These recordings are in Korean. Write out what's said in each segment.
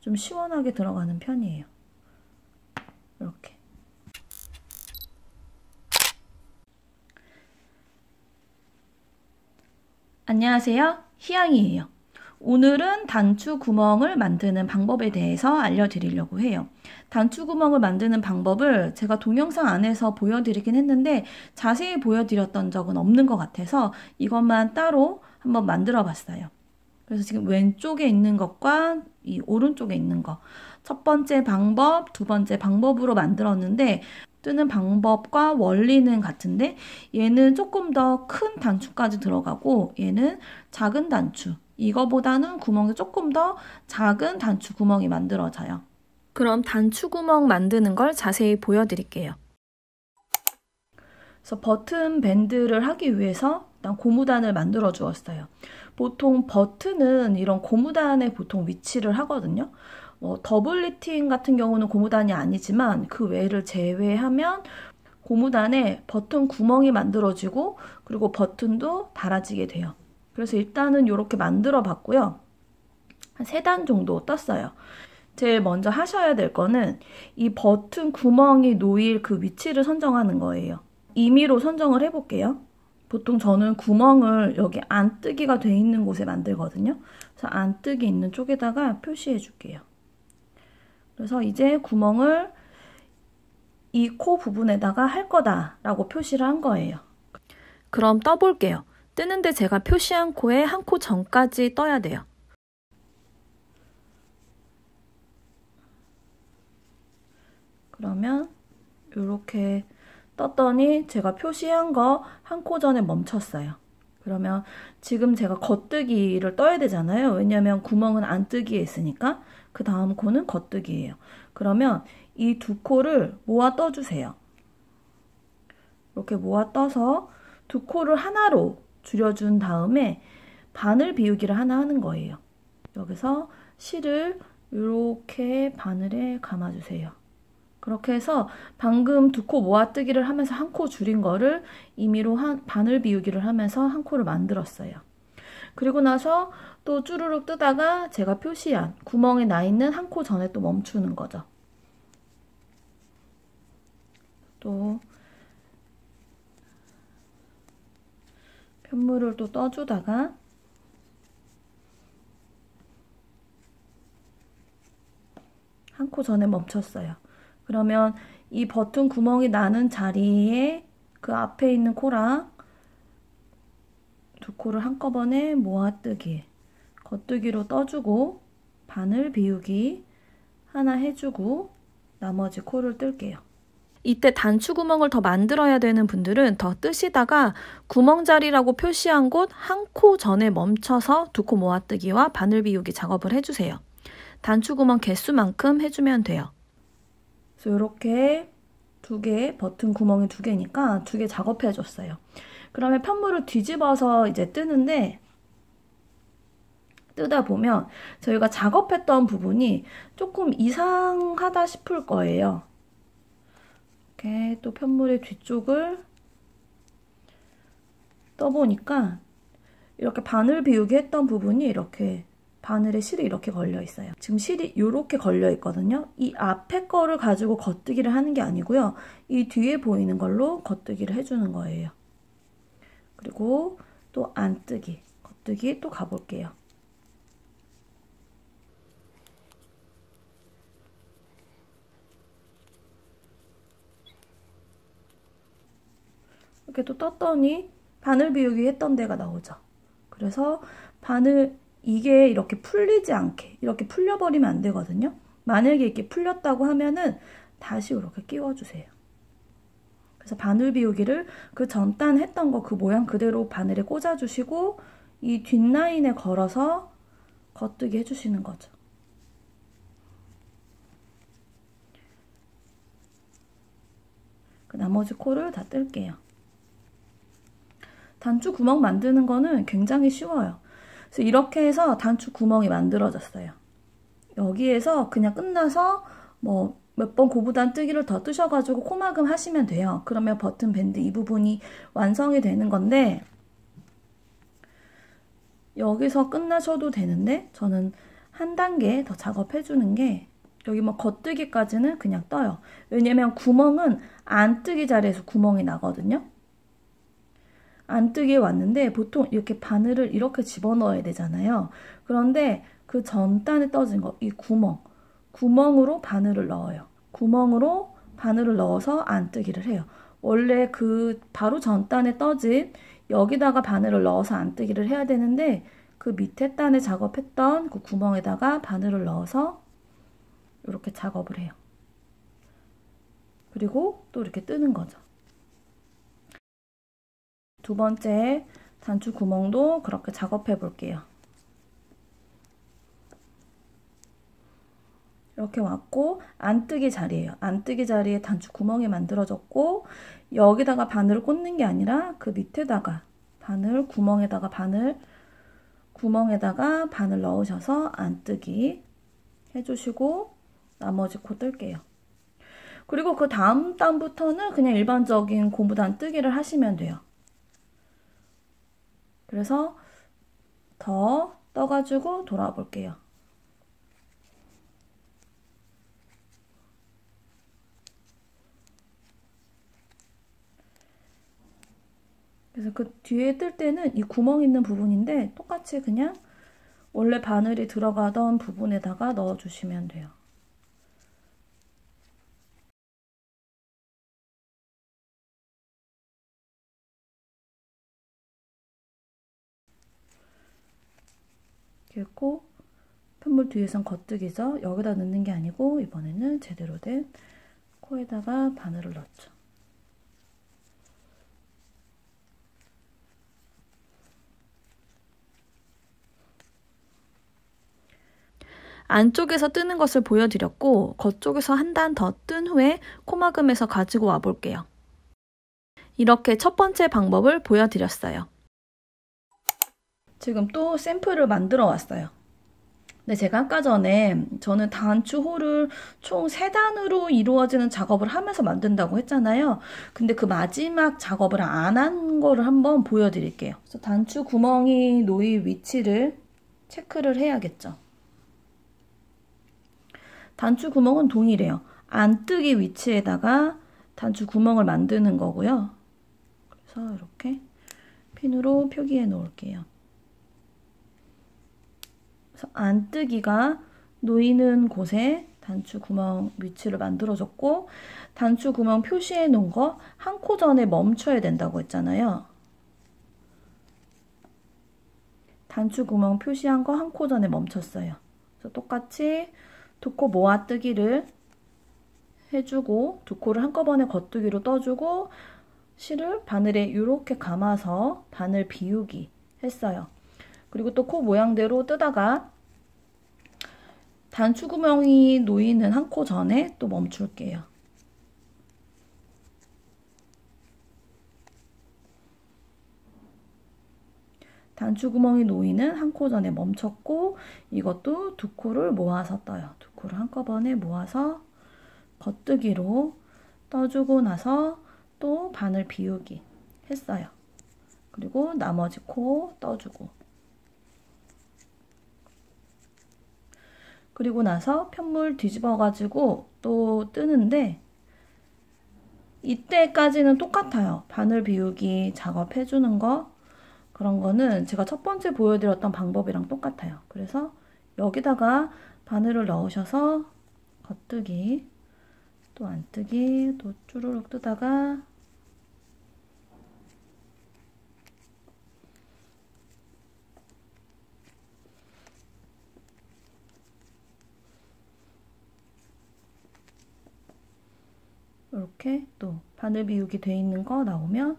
좀 시원하게 들어가는 편이에요. 이렇게. 안녕하세요. 희양이에요. 오늘은 단추 구멍을 만드는 방법에 대해서 알려드리려고 해요. 단추 구멍을 만드는 방법을 제가 동영상 안에서 보여드리긴 했는데 자세히 보여드렸던 적은 없는 것 같아서 이것만 따로 한번 만들어 봤어요. 그래서 지금 왼쪽에 있는 것과 이 오른쪽에 있는 것, 첫 번째 방법, 두 번째 방법으로 만들었는데 뜨는 방법과 원리는 같은데 얘는 조금 더 큰 단추까지 들어가고 얘는 작은 단추, 이거보다는 구멍이 조금 더 작은 단추 구멍이 만들어져요. 그럼 단추 구멍 만드는 걸 자세히 보여드릴게요. 그래서 버튼 밴드를 하기 위해서 일단 고무단을 만들어 주었어요. 보통 버튼은 이런 고무단에 보통 위치를 하거든요. 더블 리팅 같은 경우는 고무단이 아니지만 그 외를 제외하면 고무단에 버튼 구멍이 만들어지고 그리고 버튼도 달아지게 돼요. 그래서 일단은 이렇게 만들어 봤고요. 한 3단 정도 떴어요. 제일 먼저 하셔야 될 거는 이 버튼 구멍이 놓일 그 위치를 선정하는 거예요. 임의로 선정을 해볼게요. 보통 저는 구멍을 여기 안뜨기가 돼 있는 곳에 만들거든요. 그래서 안뜨기 있는 쪽에다가 표시해 줄게요. 그래서 이제 구멍을 이 코 부분에다가 할 거다라고 표시를 한 거예요. 그럼 떠볼게요. 뜨는데 제가 표시한 코에 한 코 전까지 떠야 돼요. 그러면 이렇게 떴더니 제가 표시한 거 한 코 전에 멈췄어요. 그러면 지금 제가 겉뜨기를 떠야 되잖아요. 왜냐면 구멍은 안뜨기에 있으니까. 그 다음 코는 겉뜨기예요. 그러면 이 두 코를 모아 떠주세요. 이렇게 모아 떠서 두 코를 하나로 줄여준 다음에 바늘 비우기를 하나 하는 거예요. 여기서 실을 이렇게 바늘에 감아주세요. 그렇게 해서 방금 두 코 모아뜨기를 하면서 한 코 줄인 거를 임의로 바늘 비우기를 하면서 한 코를 만들었어요. 그리고 나서 또 쭈루룩 뜨다가 제가 표시한 구멍에 나 있는 한 코 전에 또 멈추는 거죠. 또 편물을 또 떠주다가 한 코 전에 멈췄어요. 그러면 이 버튼 구멍이 나는 자리에 그 앞에 있는 코랑 두 코를 한꺼번에 모아뜨기, 겉뜨기로 떠주고 바늘 비우기 하나 해주고 나머지 코를 뜰게요. 이때 단추 구멍을 더 만들어야 되는 분들은 더 뜨시다가 구멍 자리라고 표시한 곳 한 코 전에 멈춰서 두 코 모아뜨기와 바늘 비우기 작업을 해주세요. 단추 구멍 개수만큼 해주면 돼요. 그래서 이렇게 두 개, 버튼 구멍이 2개니까 2개 작업해 줬어요. 그러면 편물을 뒤집어서 이제 뜨는데 뜨다 보면 저희가 작업했던 부분이 조금 이상하다 싶을 거예요. 이렇게 또 편물의 뒤쪽을 떠보니까 이렇게 바늘 비우기 했던 부분이 이렇게 바늘에 실이 이렇게 걸려 있어요. 지금 실이 이렇게 걸려 있거든요. 이 앞에 거를 가지고 겉뜨기를 하는 게 아니고요. 이 뒤에 보이는 걸로 겉뜨기를 해주는 거예요. 그리고 또 안뜨기, 겉뜨기 또 가볼게요. 이렇게 또 떴더니 바늘 비우기 했던 데가 나오죠. 그래서 바늘 이게 이렇게 풀리지 않게 이렇게 풀려버리면 안 되거든요. 만약에 이렇게 풀렸다고 하면은 다시 이렇게 끼워주세요. 그래서 바늘 비우기를 그 전단 했던 거 그 모양 그대로 바늘에 꽂아주시고 이 뒷라인에 걸어서 겉뜨기 해주시는 거죠. 그 나머지 코를 다 뜰게요. 단추 구멍 만드는 거는 굉장히 쉬워요. 그래서 이렇게 해서 단추 구멍이 만들어졌어요. 여기에서 그냥 끝나서 뭐 몇 번 고무단 뜨기를 더 뜨셔가지고 코막음 하시면 돼요. 그러면 버튼 밴드 이 부분이 완성이 되는 건데 여기서 끝나셔도 되는데 저는 한 단계 더 작업해주는 게 여기 뭐 겉뜨기까지는 그냥 떠요. 왜냐면 구멍은 안뜨기 자리에서 구멍이 나거든요. 안뜨기에 왔는데 보통 이렇게 바늘을 이렇게 집어넣어야 되잖아요. 그런데 그 전단에 떠진 거, 이 구멍으로 바늘을 넣어요. 구멍으로 바늘을 넣어서 안뜨기를 해요. 원래 그 바로 전단에 떠진 여기다가 바늘을 넣어서 안뜨기를 해야 되는데 그 밑에 단에 작업했던 그 구멍에다가 바늘을 넣어서 이렇게 작업을 해요. 그리고 또 이렇게 뜨는 거죠. 두 번째 단추 구멍도 그렇게 작업해 볼게요. 이렇게 왔고 안뜨기 자리예요. 안뜨기 자리에 단추 구멍이 만들어졌고 여기다가 바늘을 꽂는 게 아니라 그 밑에다가 구멍에다가 바늘 넣으셔서 안뜨기 해주시고 나머지 코 뜰게요. 그리고 그 다음 단부터는 그냥 일반적인 고무단 뜨기를 하시면 돼요. 그래서 더 떠가지고 돌아 볼게요. 그래서 그 뒤에 뜰 때는 이 구멍 있는 부분인데 똑같이 그냥 원래 바늘이 들어가던 부분에다가 넣어주시면 돼요. 이렇게 했고 편물 뒤에선 겉뜨기죠. 여기다 넣는 게 아니고 이번에는 제대로 된 코에다가 바늘을 넣죠. 안쪽에서 뜨는 것을 보여드렸고 겉쪽에서 한 단 더 뜬 후에 코막음에서 가지고 와 볼게요. 이렇게 첫 번째 방법을 보여드렸어요. 지금 또 샘플을 만들어 왔어요. 근데 제가 아까 전에 저는 단추홀을 총 3단으로 이루어지는 작업을 하면서 만든다고 했잖아요. 근데 그 마지막 작업을 안 한 거를 한번 보여드릴게요. 그래서 단추 구멍이 놓일 위치를 체크를 해야겠죠. 단추 구멍은 동일해요. 안뜨기 위치에다가 단추 구멍을 만드는 거고요. 그래서 이렇게 핀으로 표기해 놓을게요. 그래서 안뜨기가 놓이는 곳에 단추 구멍 위치를 만들어줬고 단추 구멍 표시해 놓은 거 한 코 전에 멈춰야 된다고 했잖아요. 단추 구멍 표시한 거 한 코 전에 멈췄어요. 그래서 똑같이 두 코 모아뜨기를 해주고 두 코를 한꺼번에 겉뜨기로 떠주고 실을 바늘에 이렇게 감아서 바늘 비우기 했어요. 그리고 또 코 모양대로 뜨다가 단추 구멍이 놓이는 한 코 전에 또 멈출게요. 단추 구멍이 놓이는 한 코 전에 멈췄고 이것도 두 코를 모아서 떠요. 두 코를 한꺼번에 모아서 겉뜨기로 떠주고 나서 또 바늘 비우기 했어요. 그리고 나머지 코 떠주고 그리고 나서 편물 뒤집어 가지고 또 뜨는데 이때까지는 똑같아요. 바늘 비우기 작업해 주는 거 그런 거는 제가 첫 번째 보여드렸던 방법이랑 똑같아요. 그래서 여기다가 바늘을 넣으셔서 겉뜨기 또 안뜨기 또 쭈루룩 뜨다가 이렇게 또 바늘 비우기 돼 있는 거 나오면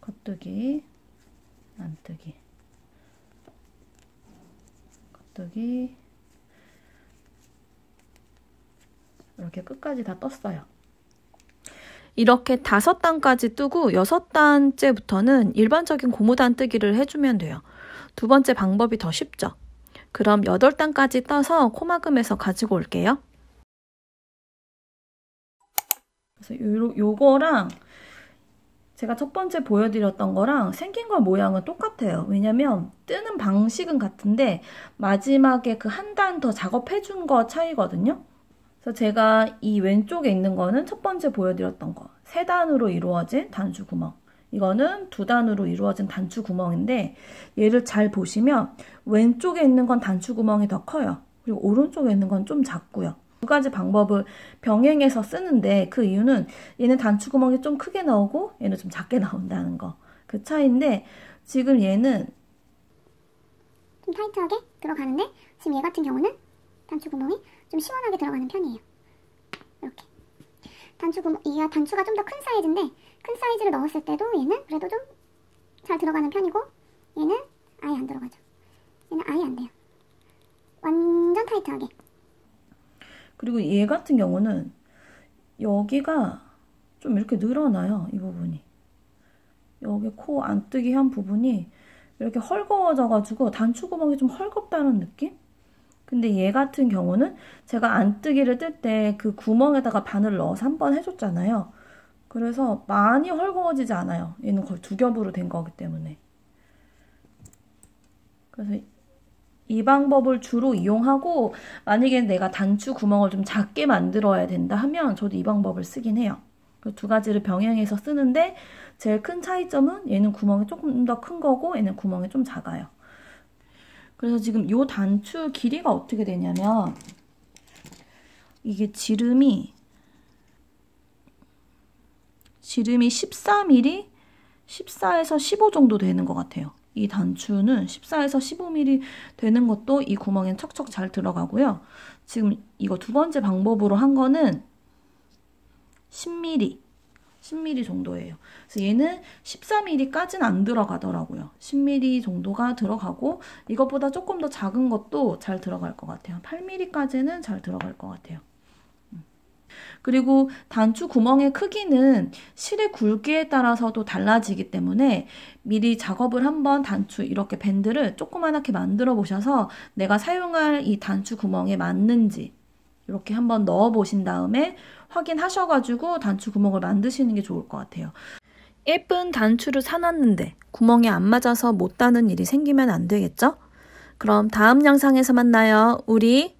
겉뜨기 안뜨기 겉뜨기 이렇게 끝까지 다 떴어요. 이렇게 5단까지 뜨고 6단째부터는 일반적인 고무단 뜨기를 해주면 돼요. 두 번째 방법이 더 쉽죠. 그럼 8단까지 떠서 코막음에서 가지고 올게요. 그래서 요거랑 제가 첫 번째 보여드렸던 거랑 생긴 거 모양은 똑같아요. 왜냐면 뜨는 방식은 같은데 마지막에 그 한 단 더 작업해준 거 차이거든요. 그래서 제가 이 왼쪽에 있는 거는 첫 번째 보여드렸던 거 3단으로 이루어진 단추 구멍, 이거는 2단으로 이루어진 단추 구멍인데 얘를 잘 보시면 왼쪽에 있는 건 단추 구멍이 더 커요. 그리고 오른쪽에 있는 건 좀 작고요. 두 가지 방법을 병행해서 쓰는데 그 이유는 얘는 단추 구멍이 좀 크게 나오고 얘는 좀 작게 나온다는 거, 그 차이인데 지금 얘는 좀 타이트하게 들어가는데 지금 얘 같은 경우는 단추 구멍이 좀 시원하게 들어가는 편이에요. 이렇게 얘가 단추가 좀 더 큰 사이즈인데 큰 사이즈를 넣었을 때도 얘는 그래도 좀 잘 들어가는 편이고 얘는 아예 안 들어가죠. 얘는 아예 안 돼요. 완전 타이트하게. 그리고 얘 같은 경우는 여기가 좀 이렇게 늘어나요. 이 부분이. 여기 코 안뜨기 한 부분이 이렇게 헐거워져 가지고 단추 구멍이 좀 헐겁다는 느낌? 근데 얘 같은 경우는 제가 안뜨기를 뜰 때 그 구멍에다가 바늘을 넣어서 한번 해줬잖아요. 그래서 많이 헐거워지지 않아요. 얘는 거의 2겹으로 된 거기 때문에. 그래서 이 방법을 주로 이용하고, 만약에 내가 단추 구멍을 좀 작게 만들어야 된다 하면 저도 이 방법을 쓰긴 해요. 그 두 가지를 병행해서 쓰는데 제일 큰 차이점은 얘는 구멍이 조금 더 큰 거고 얘는 구멍이 좀 작아요. 그래서 지금 이 단추 길이가 어떻게 되냐면 이게 지름이 14mm, 14에서 15 정도 되는 것 같아요. 이 단추는 14에서 15mm 되는 것도 이 구멍엔 척척 잘 들어가고요. 지금 이거 두 번째 방법으로 한 거는 10mm 정도예요. 그래서 얘는 14mm까지는 안 들어가더라고요. 10mm 정도가 들어가고 이것보다 조금 더 작은 것도 잘 들어갈 것 같아요. 8mm까지는 잘 들어갈 것 같아요. 그리고 단추 구멍의 크기는 실의 굵기에 따라서도 달라지기 때문에 미리 작업을 한번 단추 이렇게 밴드를 조그맣게 만들어 보셔서 내가 사용할 이 단추 구멍에 맞는지 이렇게 한번 넣어 보신 다음에 확인하셔가지고 단추 구멍을 만드시는 게 좋을 것 같아요. 예쁜 단추를 사놨는데 구멍이 안 맞아서 못 다는 일이 생기면 안 되겠죠? 그럼 다음 영상에서 만나요. 우리